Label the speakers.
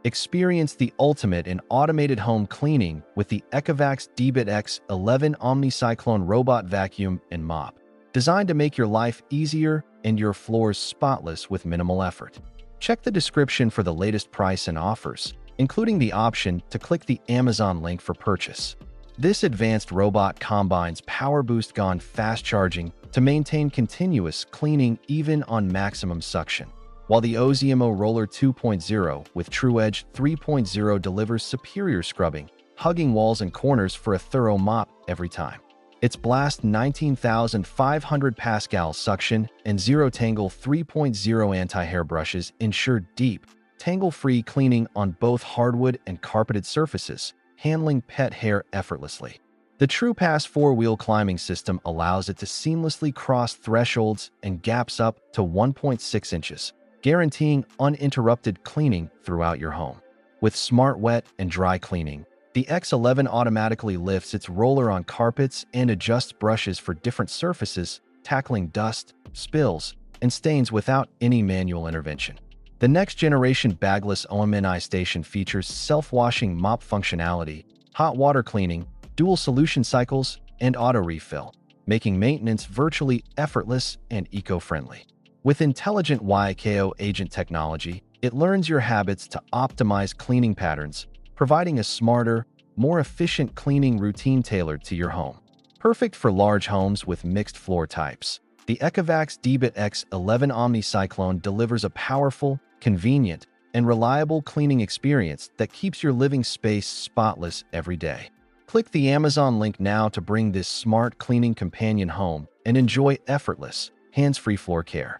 Speaker 1: Experience the ultimate in automated home cleaning with the ECOVACS DEEBOT X11 Omnicyclone Robot Vacuum and Mop, designed to make your life easier and your floors spotless with minimal effort. Check the description for the latest price and offers, including the option to click the Amazon link for purchase. This advanced robot combines Power Boost Gone fast charging to maintain continuous cleaning even on maximum suction, while the Ozmo Roller 2.0 with TrueEdge 3.0 delivers superior scrubbing, hugging walls and corners for a thorough mop every time. Its Blast 19,500 Pascal suction and Zero Tangle 3.0 anti-hair brushes ensure deep, tangle-free cleaning on both hardwood and carpeted surfaces, handling pet hair effortlessly. The TruePass four-wheel climbing system allows it to seamlessly cross thresholds and gaps up to 1.6 inches, guaranteeing uninterrupted cleaning throughout your home. With smart wet and dry cleaning, the X11 automatically lifts its roller on carpets and adjusts brushes for different surfaces, tackling dust, spills, and stains without any manual intervention. The next-generation bagless OMNI station features self-washing mop functionality, hot water cleaning, dual solution cycles, and auto-refill, making maintenance virtually effortless and eco-friendly. With intelligent YKO agent technology, it learns your habits to optimize cleaning patterns, providing a smarter, more efficient cleaning routine tailored to your home. Perfect for large homes with mixed floor types, the ECOVACS DEEBOT X11 Omnicyclone delivers a powerful, convenient, and reliable cleaning experience that keeps your living space spotless every day. Click the Amazon link now to bring this smart cleaning companion home and enjoy effortless, hands-free floor care.